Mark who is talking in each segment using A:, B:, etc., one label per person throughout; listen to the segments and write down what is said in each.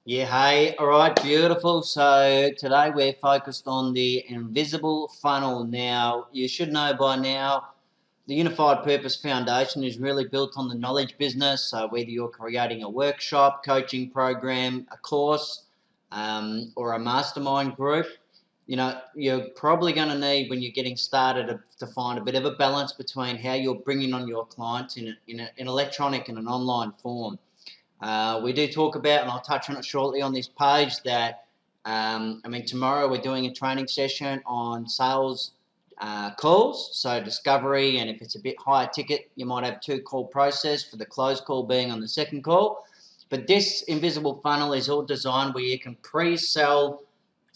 A: Yeah, hey, all right, beautiful. So today we're focused on the invisible funnel. Now, you should know by now, the Unified Purpose Foundation is really built on the knowledge business. So whether you're creating a workshop, coaching program, a course, or a mastermind group, you're probably going to need when you're getting started to find a bit of a balance between how you're bringing on your clients in an electronic and an online form. We do talk about, and I'll touch on it shortly on this page, that tomorrow we're doing a training session on sales calls, so discovery, and if it's a bit higher ticket, you might have 2 call process, for the close call being on the second call. But this invisible funnel is all designed where you can pre-sell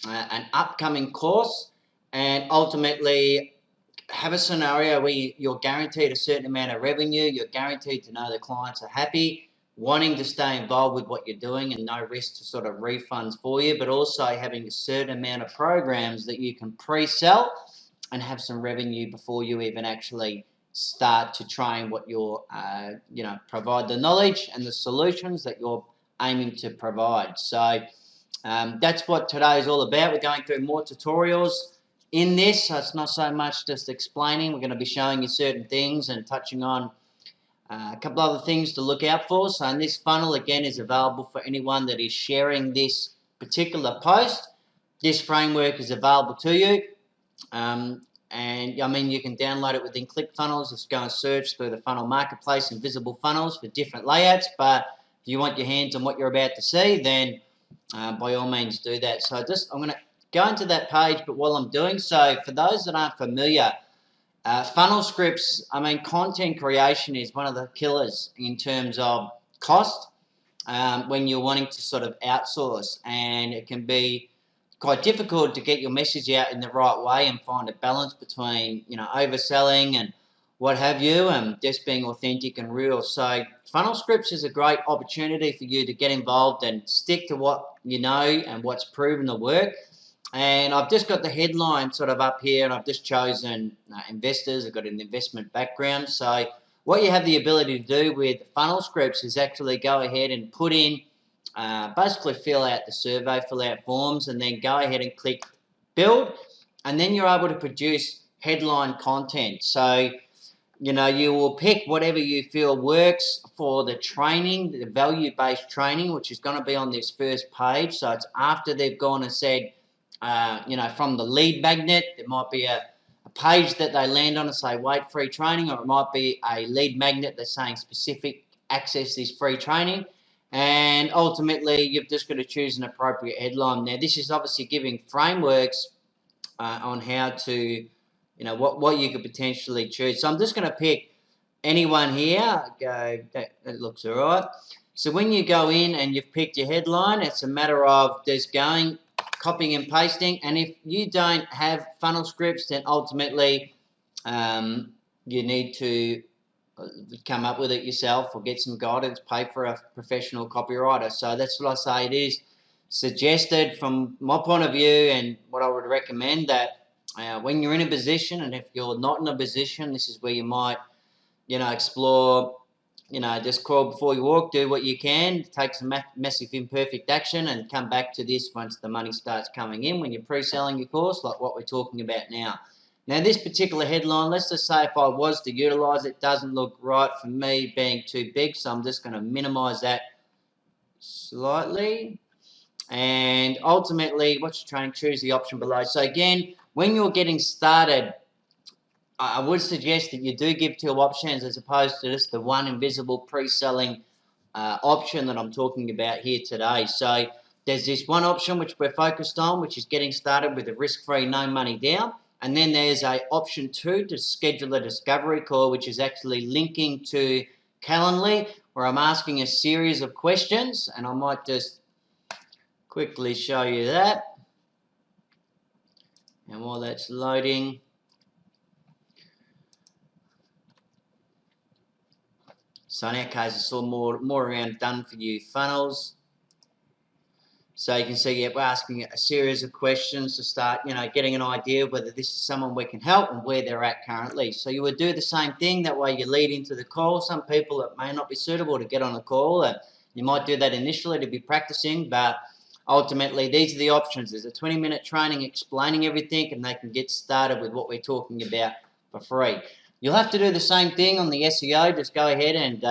A: an upcoming course and ultimately have a scenario where you're guaranteed a certain amount of revenue, you're guaranteed to know the clients are happy, wanting to stay involved with what you're doing, and no risk to sort of refunds for you, but also having a certain amount of programs that you can pre-sell and have some revenue before you even actually start to train what you're, provide the knowledge and the solutions that you're aiming to provide. So that's what today is all about. We're going through more tutorials in this, so it's not so much just explaining. We're going to be showing you certain things and touching on a couple other things to look out for. So and this funnel again is available for anyone that is sharing this particular post. This framework is available to you. And you can download it within ClickFunnels. Just go and search through the funnel marketplace and visible funnels for different layouts. But if you want your hands on what you're about to see, then by all means do that. So I'm going to go into that page, but while I'm doing so, for those that aren't familiar, funnel scripts, content creation is one of the killers in terms of cost when you're wanting to sort of outsource, and it can be quite difficult to get your message out in the right way and find a balance between, overselling and what have you, and just being authentic and real. So funnel scripts is a great opportunity for you to get involved and stick to what you know and what's proven to work. And I've just got the headline sort of up here, and I've just chosen investors. I've got an investment background. So what you have the ability to do with funnel scripts is actually go ahead and put in, basically fill out the survey, fill out forms, and then go ahead and click build. And then you're able to produce headline content. So, you will pick whatever you feel works for the training, the value-based training, which is going to be on this first page. So it's after they've gone and said, from the lead magnet, there might be a page that they land on and say, wait, free training, or it might be a lead magnet that's saying specific access this free training. And ultimately, you've just got to choose an appropriate headline. Now, this is obviously giving frameworks on how to, what you could potentially choose. So I'm just going to pick anyone here. That looks all right. So when you go in and you've picked your headline, it's a matter of just going, copying and pasting. And if you don't have funnel scripts, then ultimately you need to come up with it yourself or get some guidance, pay for a professional copywriter. So that's what I say. It is suggested from my point of view, and what I would recommend, that when you're in a position, and if you're not in a position, this is where you might, explore, just crawl before you walk, do what you can, take some massive imperfect action, and come back to this once the money starts coming in when you're pre-selling your course, like what we're talking about now. Now, this particular headline, let's just say if I was to utilize it, doesn't look right for me, being too big, so I'm just going to minimize that slightly. And ultimately, what's your training? Choose the option below. So again, when you're getting started, I would suggest that you do give 2 options as opposed to just the one invisible pre-selling option that I'm talking about here today. So there's this one option which we're focused on, which is getting started with a risk-free, no money down. And then there's a option 2 to schedule a discovery call, which is actually linking to Calendly, where I'm asking a series of questions, and I might just quickly show you that. And while that's loading, so in our case, it's all more around done for you funnels. So you can see, yeah, we're asking a series of questions to start, getting an idea of whether this is someone we can help and where they're at currently. So you would do the same thing. That way you lead into the call. Some people, it may not be suitable to get on a call, and You might do that initially to be practicing, but ultimately these are the options. There's a 20-minute training explaining everything, and they can get started with what we're talking about for free. You'll have to do the same thing on the SEO. Just go ahead and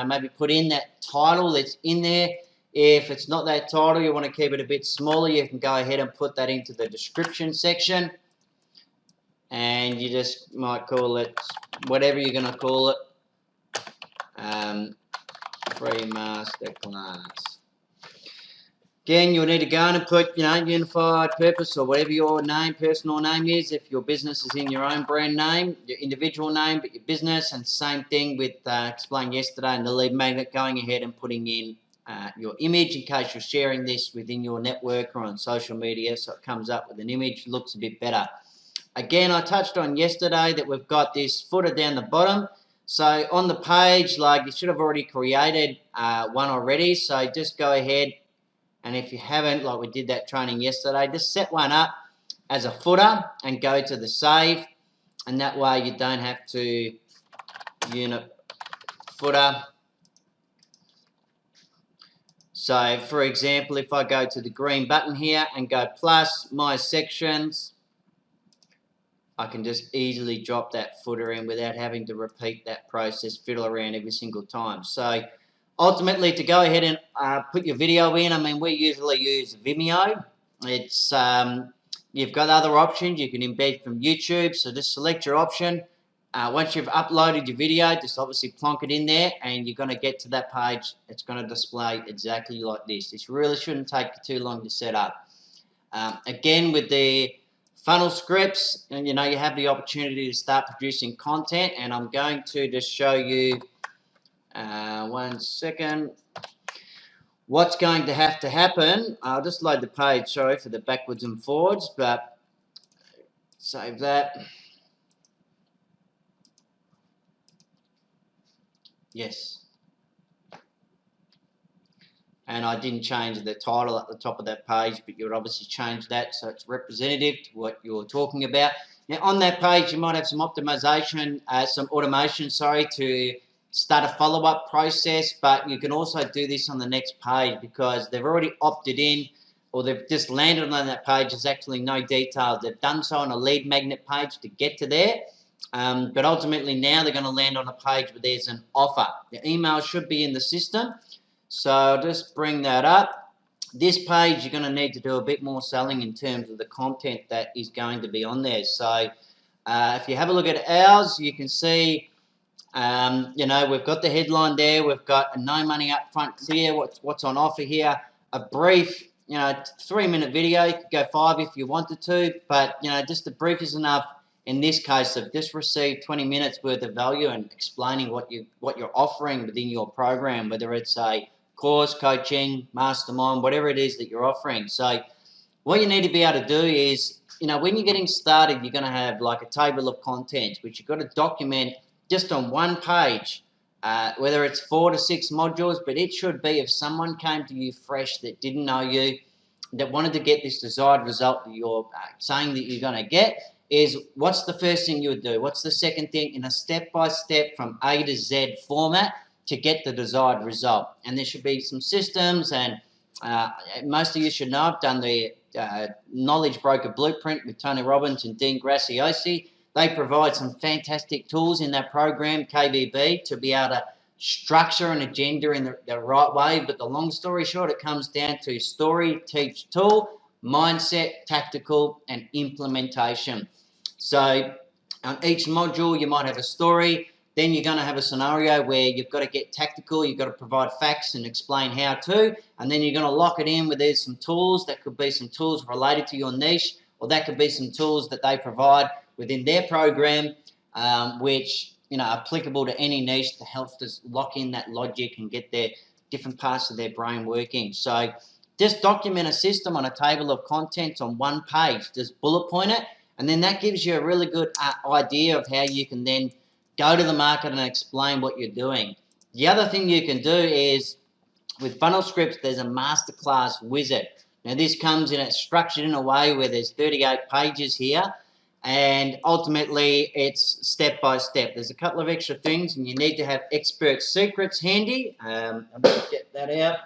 A: maybe put in that title that's in there. If it's not that title, you want to keep it a bit smaller, you can go ahead and put that into the description section. And you just might call it whatever you're going to call it. Free masterclass. Again, you'll need to go in and put, unified purpose or whatever your personal name is. If your business is in your own brand name, your individual name, but your business, and same thing with explained yesterday in the lead magnet, going ahead and putting in your image in case you're sharing this within your network or on social media, so it comes up with an image, looks a bit better. Again, I touched on yesterday that we've got this footer down the bottom. So on the page, you should have already created one already. So just go ahead, and if you haven't, like we did that training yesterday, just set one up as a footer and go to the save. And that way you don't have to unit footer. So for example, if I go to the green button here and go plus my sections, I can just easily drop that footer in without having to repeat that process, fiddle around every single time. So ultimately, to go ahead and put your video in, we usually use Vimeo. It's you've got other options. You can embed from YouTube, so just select your option. Once you've uploaded your video, just obviously plonk it in there, and you're going to get to that page. It's going to display exactly like this. This really shouldn't take you too long to set up. Again, with the funnel scripts, and you have the opportunity to start producing content, and I'm going to just show you 1 second what's going to happen. I'll just load the page, sorry for the backwards and forwards, but save that. Yes. And I didn't change the title at the top of that page, but you would obviously change that so it's representative to what you're talking about. Now on that page you might have some optimization, some automation, to start a follow-up process, but you can also do this on the next page because they've already opted in, or they've just landed on that page. There's actually no details. They've done so on a lead magnet page to get to there, but ultimately now they're going to land on a page where there's an offer. The email should be in the system. So I'll just bring that up. This page, you're going to need to do a bit more selling in terms of the content that is going to be on there. So if you have a look at ours, you can see, we've got the headline there. We've got a no money up front clear, what's on offer here. A brief, 3-minute video. You could go 5 if you wanted to, but, just a brief is enough. In this case, I've just received 20 minutes worth of value and explaining what you're offering within your program, whether it's a course, coaching, mastermind, whatever it is that you're offering. So what you need to be able to do is, when you're getting started, you're going to have like a table of contents, which you've got to document just on one page, whether it's 4 to 6 modules, but it should be if someone came to you fresh that didn't know you, that wanted to get this desired result that you're saying that you're going to get, is what's the first thing you would do? What's the second thing in a step-by-step from A to Z format to get the desired result? And there should be some systems, and most of you should know I've done the Knowledge Broker Blueprint with Tony Robbins and Dean Graziosi. They provide some fantastic tools in that program, KBB, to be able to structure an agenda in the right way. But the long story short, it comes down to story, teach, tool, mindset, tactical, and implementation. So on each module, you might have a story. Then you're going to have a scenario where you've got to get tactical. You've got to provide facts and explain how to. And then you're going to lock it in with there's some tools. That could be some tools related to your niche, or that could be some tools that they provide within their program, which are applicable to any niche to help us lock in that logic and get their different parts of their brain working. So just document a system on a table of contents on one page. Just bullet point it, and then that gives you a really good idea of how you can then go to the market and explain what you're doing. The other thing you can do is, with funnel scripts, there's a masterclass wizard. Now this comes in, it's structured in a way where there's 38 pages here, And ultimately, it's step by step. There's a couple of extra things, and you need to have expert secrets handy. I'm going to get that out.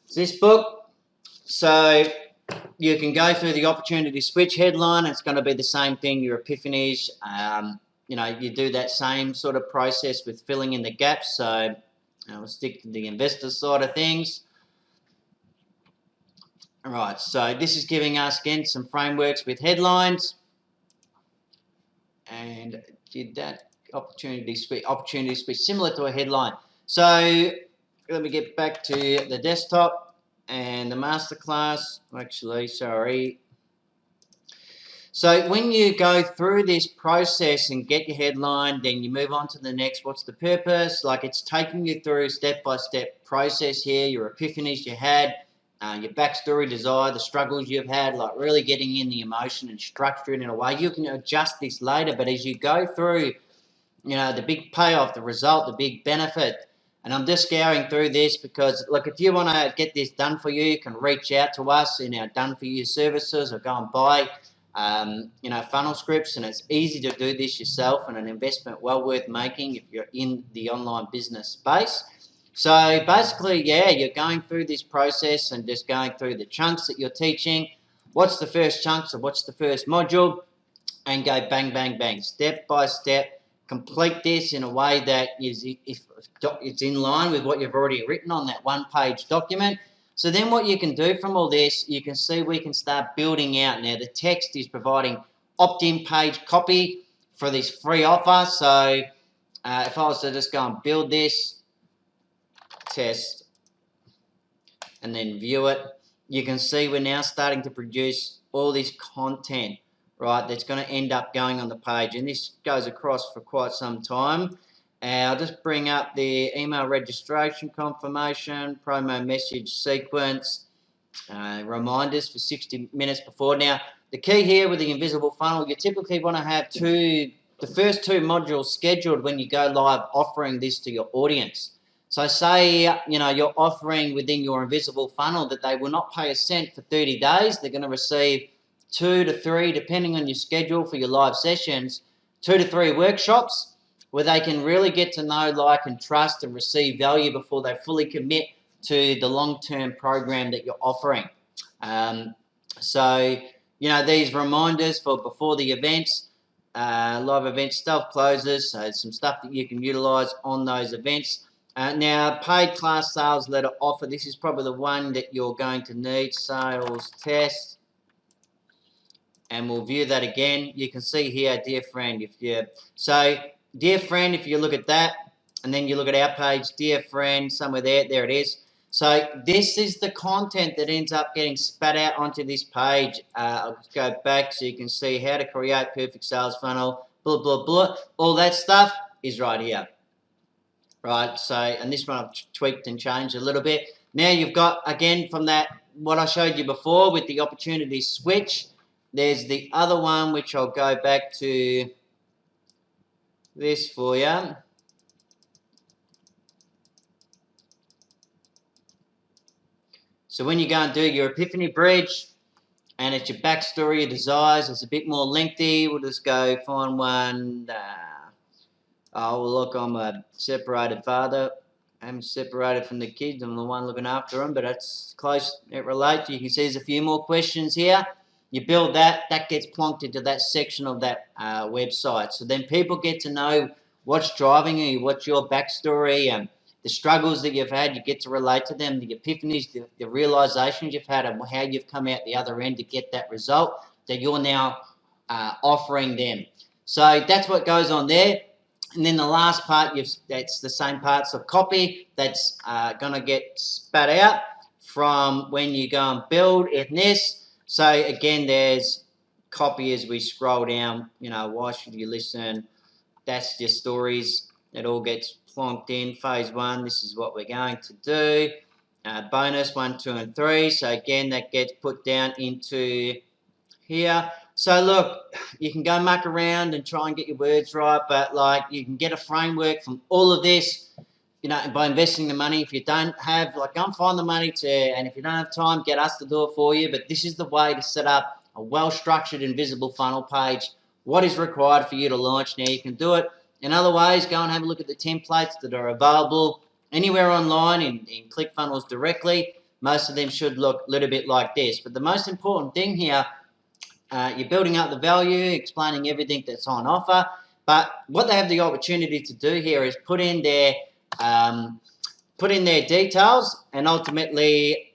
A: It's this book. So you can go through the opportunity switch headline. It's going to be the same thing, your epiphanies. You do that same sort of process with filling in the gaps. So we'll stick to the investor side of things. All right, so this is giving us, again, some frameworks with headlines. And did that opportunity switch, similar to a headline. So let me get back to the desktop and the masterclass. Actually, sorry. So when you go through this process and get your headline, then you move on to the next. What's the purpose? Like, it's taking you through step-by-step process here, your epiphanies you had, your backstory, desire, the struggles you've had, like really getting in the emotion and structure it in a way. You can adjust this later, but as you go through, the big payoff, the result, the big benefit, and I'm just scouring through this because, look, if you want to get this done for you, you can reach out to us in our done for you services or go and buy funnel scripts, and it's easy to do this yourself and an investment well worth making if you're in the online business space. So basically, you're going through this process and just going through the chunks that you're teaching. What's the first chunk? So what's the first module? And go bang, bang, bang, step by step. Complete this in a way that is, if it's in line with what you've already written on that one-page document. So then what you can do from all this, you can see we can start building out. Now, the text is providing opt-in page copy for this free offer. So if I was to just go and build this, test, and then view it, you can see we're now starting to produce all this content, right, that's going to end up going on the page. And this goes across for quite some time. I'll just bring up the email registration confirmation, promo message sequence, reminders for 60 minutes before. Now, the key here with the invisible funnel, you typically want to have the first two modules scheduled when you go live offering this to your audience. So say, you're offering within your invisible funnel that they will not pay a cent for 30 days. They're going to receive 2 to 3, depending on your schedule for your live sessions, 2 to 3 workshops where they can really get to know, like, and trust and receive value before they fully commit to the long-term program that you're offering. These reminders for before the events, live event stuff closes, so some stuff that you can utilize on those events. Now, paid class sales letter offer, this is probably the one that you're going to need, sales test. And we'll view that again. You can see here, dear friend, dear friend, if you look at that, and then you look at our page, dear friend, somewhere there it is. So this is the content that ends up getting spat out onto this page. I'll just go back so you can see how to create perfect sales funnel, blah, blah, blah. All that stuff is right here. Right, so, and this one I've tweaked and changed a little bit. Now you've got, again, from that, what I showed you before with the opportunity switch, there's the other one, which I'll go back to this for you. So when you go and do your epiphany bridge, and it's your backstory, your desires, it's a bit more lengthy. We'll just go find one. Oh, look, I'm a separated father. I'm separated from the kids. I'm the one looking after them, but that's close. It relates. You can see there's a few more questions here. You build that gets plonked into that section of that website. So then people get to know what's driving you, what's your backstory, and the struggles that you've had. You get to relate to them, the epiphanies, the realizations you've had, and how you've come out the other end to get that result that you're now offering them. So that's what goes on there. And then the last part, that's the same parts of copy that's going to get spat out from when you go and build in this. So again, there's copy as we scroll down. Why should you listen? That's your stories. It all gets plonked in. Phase 1, this is what we're going to do. Bonus 1, 2, and 3. So again, that gets put down into here. So look, you can go muck around and try and get your words right, but like you can get a framework from all of this, by investing the money. If you don't have, go and find the money and if you don't have time, get us to do it for you. But this is the way to set up a well-structured invisible funnel page, what is required for you to launch. Now, you can do it in other ways. Go and have a look at the templates that are available anywhere online in ClickFunnels directly. Most of them should look a little bit like this. But the most important thing here, you're building up the value, explaining everything that's on offer. But what they have the opportunity to do here is put in their details and ultimately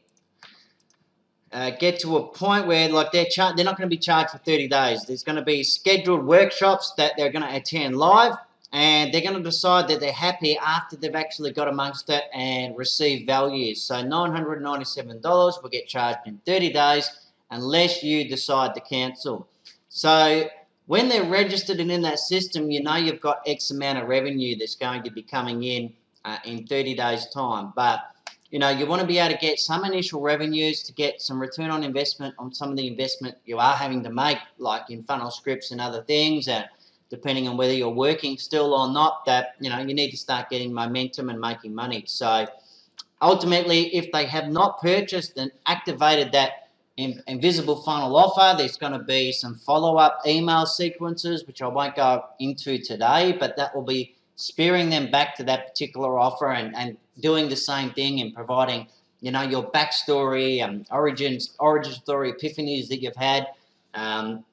A: get to a point where, like, they're not going to be charged for 30 days. There's going to be scheduled workshops that they're going to attend live, and they're going to decide that they're happy after they've actually got amongst it and received values. So $997 will get charged in 30 days unless you decide to cancel. So when they're registered and in that system, you know you've got X amount of revenue that's going to be coming in 30 days' time. But you know, you want to be able to get some initial revenues to get some return on investment on some of the investment you are having to make, like in funnel scripts and other things, and depending on whether you're working still or not, that, you know, you need to start getting momentum and making money. So ultimately, if they have not purchased and activated that invisible funnel offer, there's going to be some follow-up email sequences, which I won't go into today, but that will be spearing them back to that particular offer and doing the same thing and providing, you know, your backstory, origin story, epiphanies that you've had. And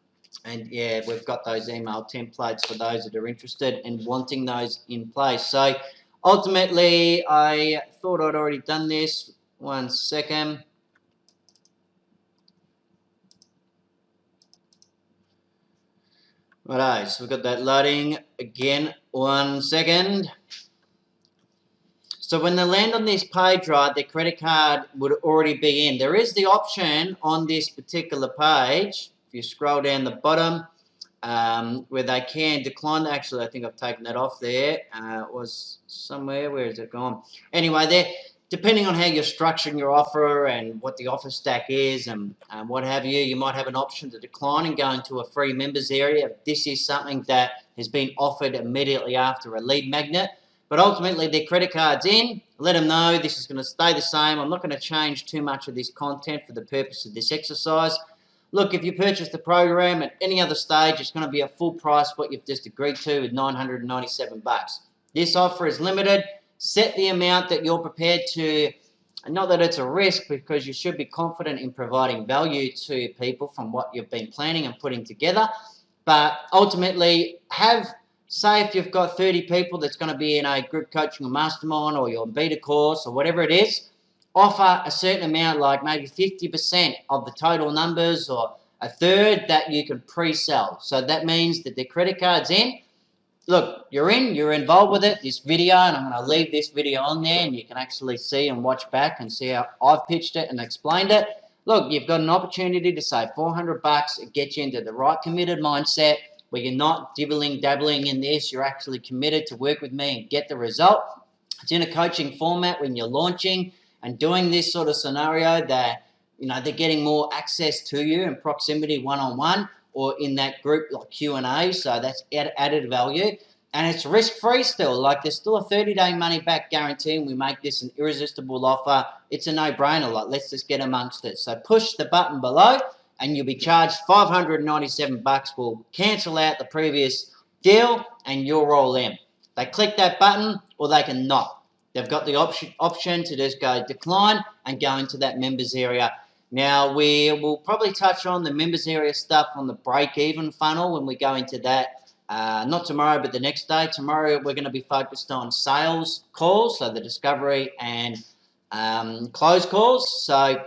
A: yeah, we've got those email templates for those that are interested in wanting those in place. So ultimately, I thought I'd already done this. 1 second. Righto, so we've got that loading again. 1 second. So when they land on this page, right, their credit card would already be in. There is the option on this particular page, if you scroll down the bottom, where they can decline. Actually, I think I've taken that off there. It was somewhere. Where is it gone? Anyway, there, depending on how you're structuring your offer and what the offer stack is and what have you, you might have an option to decline and go into a free members area. This is something that has been offered immediately after a lead magnet. But ultimately, their credit card's in. Let them know this is going to stay the same. I'm not going to change too much of this content for the purpose of this exercise. Look, if you purchase the program at any other stage, it's going to be at full price, what you've just agreed to, with $997. This offer is limited. Set the amount that you're prepared to, and not that it's a risk, because you should be confident in providing value to people from what you've been planning and putting together. But ultimately, say if you've got 30 people that's going to be in a group coaching or mastermind or your beta course or whatever it is, offer a certain amount, like maybe 50% of the total numbers or a third that you can pre-sell. So that means that the credit card's in. Look, you're involved with it, this video, and I'm going to leave this video on there and you can actually see and watch back and see how I've pitched it and explained it. Look, you've got an opportunity to save $400. It gets you into the right committed mindset where you're not dabbling in this. You're actually committed to work with me and get the result. It's in a coaching format when you're launching and doing this sort of scenario that, you know, they're getting more access to you in proximity one-on-one or in that group like Q&A. So that's added value. And it's risk-free still. Like, there's still a 30-day money-back guarantee, and we make this an irresistible offer. It's a no-brainer. Like, let's just get amongst it. So push the button below, and you'll be charged $597. We'll cancel out the previous deal, and you're all in. They click that button, or they can not. They've got the option to just go decline and go into that members area. Now, we will probably touch on the members area stuff on the break-even funnel when we go into that. Not tomorrow, but the next day. Tomorrow, we're going to be focused on sales calls, so the discovery and close calls. So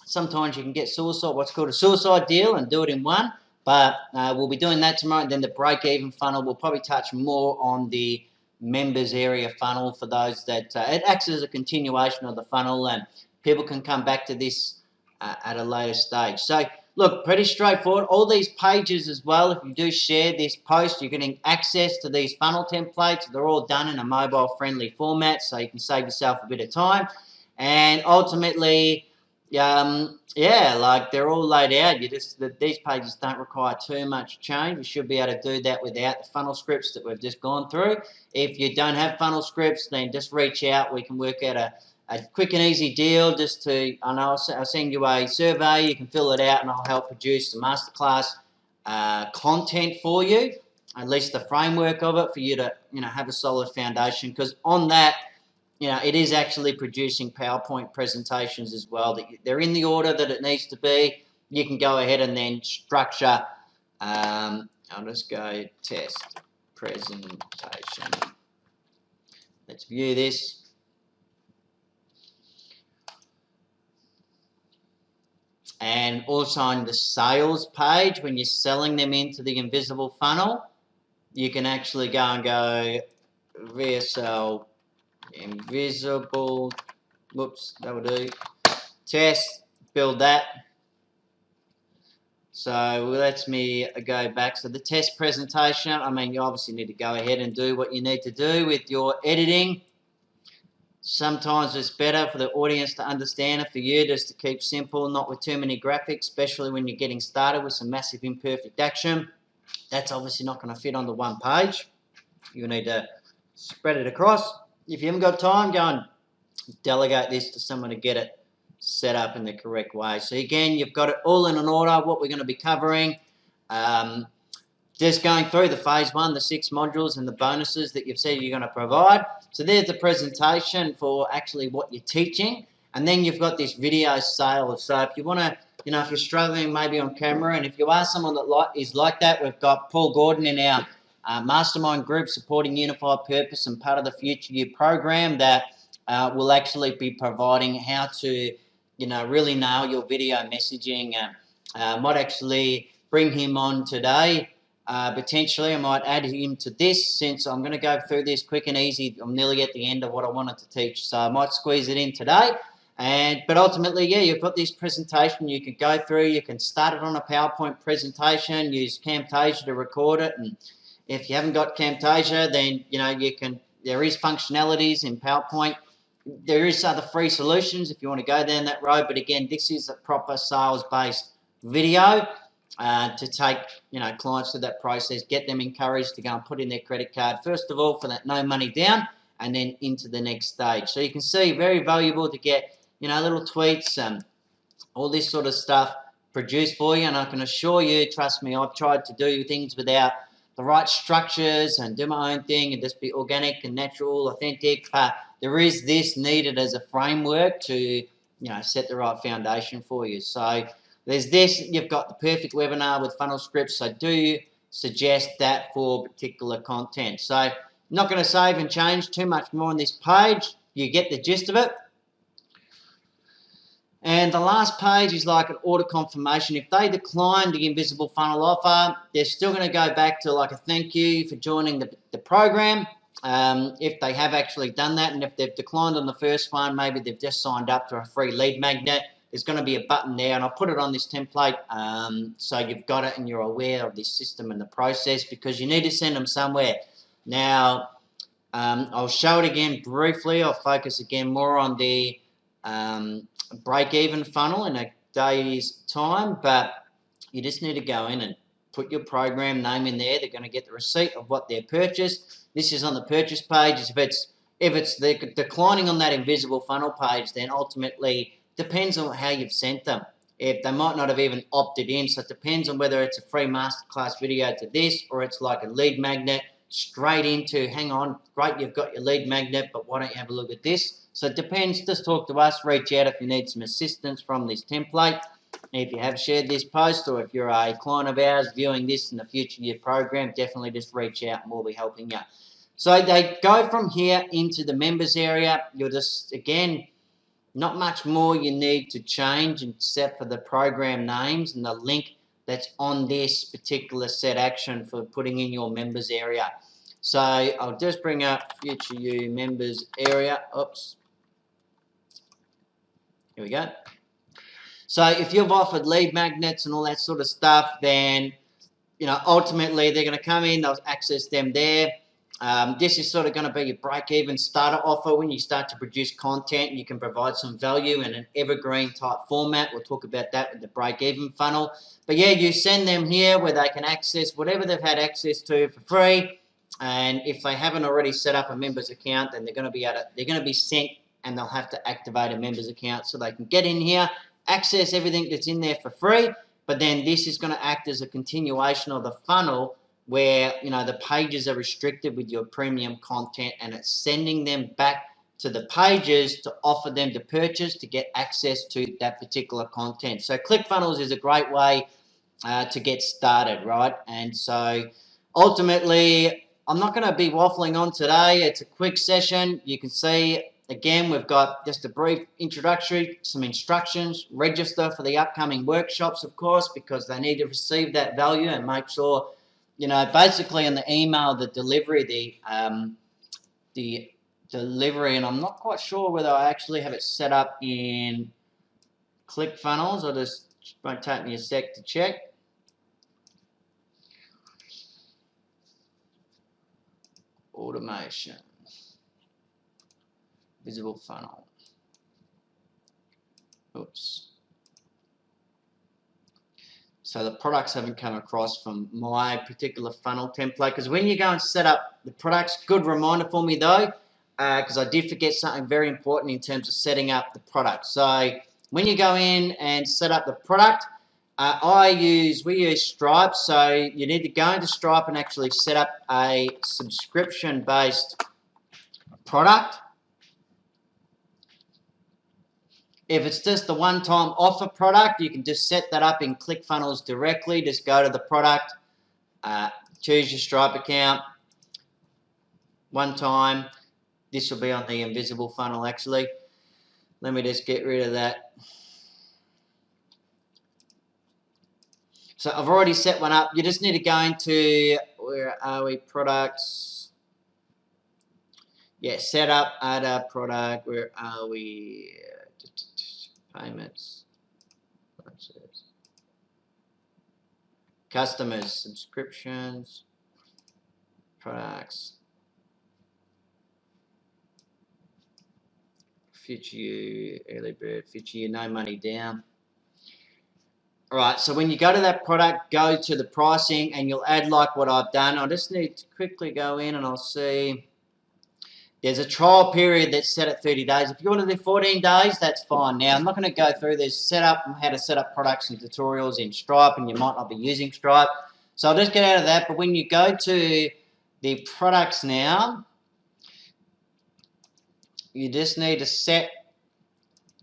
A: sometimes you can get what's called a suicide deal, and do it in one. But we'll be doing that tomorrow. And then the break-even funnel, we'll probably touch more on the members area funnel for those that it acts as a continuation of the funnel, and people can come back to this at a later stage. So look, pretty straightforward. All these pages as well, if you do share this post, you're getting access to these funnel templates. They're all done in a mobile-friendly format, so you can save yourself a bit of time. And ultimately, yeah, like, they're all laid out. These pages don't require too much change. You should be able to do that without the funnel scripts that we've just gone through. If you don't have funnel scripts, then just reach out. We can work out a quick and easy deal just to, I know I'll send you a survey, you can fill it out and I'll help produce the masterclass content for you, at least the framework of it for you to, have a solid foundation, because on that, it is actually producing PowerPoint presentations as well. They're in the order that it needs to be. You can go ahead and then structure, I'll just go test presentation. Let's view this. And also on the sales page, when you're selling them into the invisible funnel, you can actually go and go VSL invisible, whoops, that will do, test, build that. So it lets me go back. So the test presentation, I mean, you obviously need to go ahead and do what you need to do with your editing. Sometimes it's better for the audience to understand it, for you just to keep simple, not with too many graphics, especially when you're getting started with some massive imperfect action. That's obviously not going to fit on the one page. You need to spread it across. If you haven't got time, go and delegate this to someone to get it set up in the correct way. So again, you've got it all in an order, what we're going to be covering. Just going through the phase 1, the 6 modules and the bonuses that you've said you're going to provide. So there's the presentation for actually what you're teaching. And then you've got this video sales. So if you want to, if you're struggling maybe on camera, and if you are someone that is like that, we've got Paul Gordon in our mastermind group supporting Unified Purpose and part of the Future You program that will actually be providing how to, really nail your video messaging. Might actually bring him on today. Potentially I might add him to this, since I'm going to go through this quick and easy. I'm nearly at the end of what I wanted to teach, so I might squeeze it in today. But ultimately, yeah, you've got this presentation you can go through. You can start it on a PowerPoint presentation, use Camtasia to record it, and if you haven't got Camtasia, then there is functionalities in PowerPoint. There is other free solutions if you want to go down that road, but again, this is a proper sales-based video to take clients through that process, get them encouraged to go and put in their credit card first of all for that no money down, and then into the next stage. So you can see, very valuable to get little tweets and all this sort of stuff produced for you. And I can assure you, trust me, I've tried to do things without the right structures and do my own thing and just be organic and natural, authentic, but there is this needed as a framework to set the right foundation for you. So there's this, you've got the perfect webinar with funnel scripts, so do suggest that for particular content. So I'm not going to save and change too much more on this page. You get the gist of it. And the last page is like an order confirmation. If they decline the invisible funnel offer, they're still going to go back to like a thank you for joining the program. If they have actually done that, and if they've declined on the first one, maybe they've just signed up to a free lead magnet, there's going to be a button there, and I'll put it on this template so you've got it and you're aware of this system and the process, because you need to send them somewhere. Now, I'll show it again briefly. I'll focus again more on the break-even funnel in a day's time, but you just need to go in and put your program name in there. They're going to get the receipt of what they've purchased. This is on the purchase page. If it's declining on that invisible funnel page, then ultimately depends on how you've sent them. If they might not have even opted in, so it depends on whether it's a free masterclass video to this, or it's like a lead magnet straight into, hang on, great, you've got your lead magnet, but why don't you have a look at this? So it depends. Just talk to us, reach out if you need some assistance from this template. If you have shared this post, or if you're a client of ours viewing this in the Future Year program, definitely just reach out and we'll be helping you. So they go from here into the members area. You'll just, again, not much more you need to change except for the program names and the link that's on this particular set action for putting in your members area. So I'll just bring up Future You members area. Oops. Here we go. So if you've offered lead magnets and all that sort of stuff, then ultimately they're going to come in, they'll access them there. This is sort of going to be your break-even starter offer. When you start to produce content, you can provide some value in an evergreen type format. We'll talk about that with the break-even funnel. But yeah, you send them here where they can access whatever they've had access to for free. And if they haven't already set up a members account, then they're going to be sent and they'll have to activate a members account so they can get in here, access everything that's in there for free. But then this is going to act as a continuation of the funnel where, you know, the pages are restricted with your premium content, and it's sending them back to the pages to offer them to purchase to get access to that particular content. So ClickFunnels is a great way to get started, right? And so ultimately, I'm not going to be waffling on today. It's a quick session. You can see, again, we've got just a brief introductory, some instructions, register for the upcoming workshops, of course, because they need to receive that value and make sure, you know, basically in the email, the delivery, the delivery, and I'm not quite sure whether I actually have it set up in ClickFunnels. I'll just, won't take me a sec to check. Automation, visible funnel. Oops. So the products haven't come across from my particular funnel template, because when you go and set up the products, good reminder for me though, because I did forget something very important in terms of setting up the product. So when you go in and set up the product, we use Stripe, so you need to go into Stripe and actually set up a subscription-based product. If it's just the one-time offer product, you can just set that up in ClickFunnels directly. Just go to the product, choose your Stripe account, one time. This will be on the invisible funnel actually. Let me just get rid of that. So I've already set one up. You just need to go into, where are we, products. Yeah, set up, add a product, where are we? Payments. Customers, subscriptions, products. Future you, early bird, future you, no money down. All right, so when you go to that product, go to the pricing, and you'll add like what I've done. I just need to quickly go in and I'll see. There's a trial period that's set at 30 days. If you want to do 14 days, that's fine. Now, I'm not going to go through this setup and how to set up products and tutorials in Stripe, and you might not be using Stripe. So I'll just get out of that. But when you go to the products now, you just need to set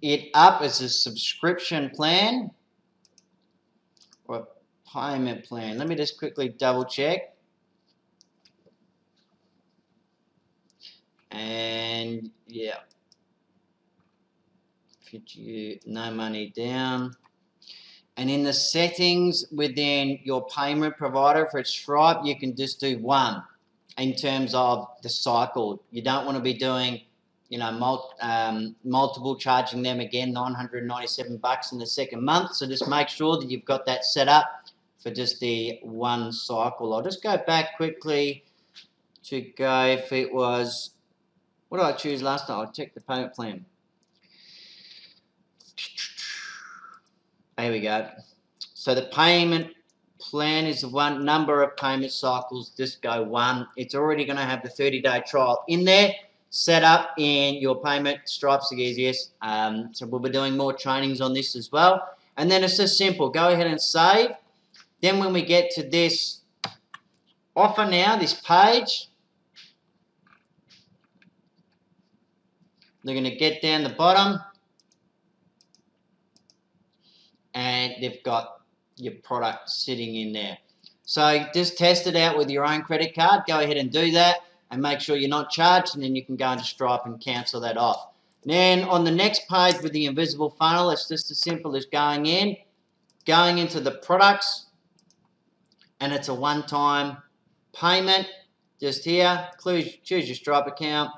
A: it up as a subscription plan or a payment plan. Let me just quickly double check. And yeah, no money down. And in the settings within your payment provider for Stripe, you can just do one in terms of the cycle. You don't want to be doing, you know, multiple, charging them again $997 in the second month. So just make sure that you've got that set up for just the one cycle. I'll just go back quickly to go, if it was, what did I choose last time? I'll check the payment plan. There we go. So the payment plan is the one number of payment cycles. Just go one. It's already going to have the 30-day trial in there, set up in your payment. Stripe's the easiest. So we'll be doing more trainings on this as well. And then it's just simple. Go ahead and save. Then when we get to this offer now, this page, they're going to get down the bottom, and they've got your product sitting in there. So just test it out with your own credit card. Go ahead and do that and make sure you're not charged, and then you can go into Stripe and cancel that off. Then on the next page with the invisible funnel, it's just as simple as going into the products, and it's a one-time payment. Just here, choose your Stripe account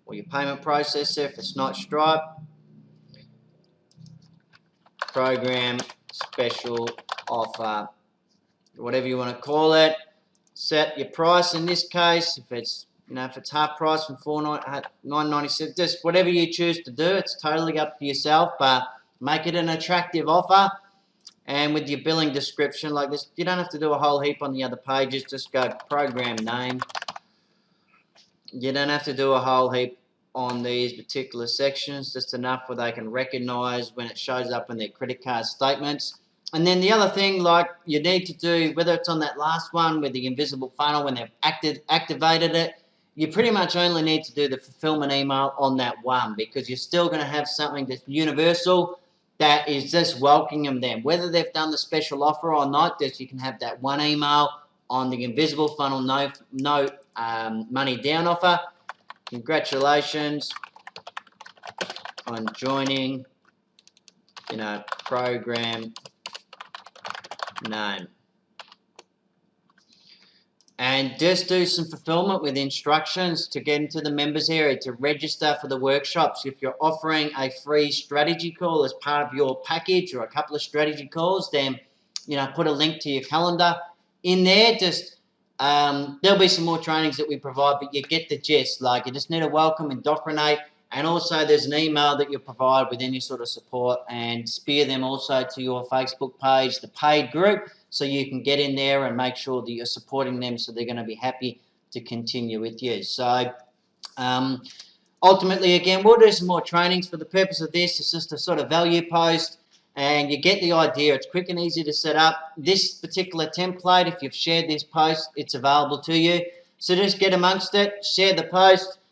A: or your payment processor if it's not Stripe. Program, special offer, whatever you want to call it. Set your price in this case. If it's, you know, if it's half price from $9.97, just whatever you choose to do. It's totally up to yourself, but make it an attractive offer. And with your billing description like this, you don't have to do a whole heap on the other pages. Just go program name. You don't have to do a whole heap on these particular sections, just enough where they can recognize when it shows up in their credit card statements. And then the other thing, like you need to do, whether it's on that last one with the invisible funnel when they've activated it, you pretty much only need to do the fulfillment email on that one, because you're still going to have something that's universal that is just welcoming them. Whether they've done the special offer or not, just you can have that one email on the invisible funnel no money down offer. Congratulations on joining, program name. And just do some fulfillment with instructions to get into the members area to register for the workshops. If you're offering a free strategy call as part of your package or a couple of strategy calls, then put a link to your calendar in there. Just there'll be some more trainings that we provide, but you get the gist. Like, you just need to welcome, indoctrinate, and also there's an email that you provide with any sort of support, and spear them also to your Facebook page, the paid group, so you can get in there and make sure that you're supporting them, so they're going to be happy to continue with you. So ultimately, again, we'll do some more trainings. For the purpose of this, it's just a sort of value post, and you get the idea. It's quick and easy to set up. This particular template, if you've shared this post, it's available to you. So just get amongst it, share the post,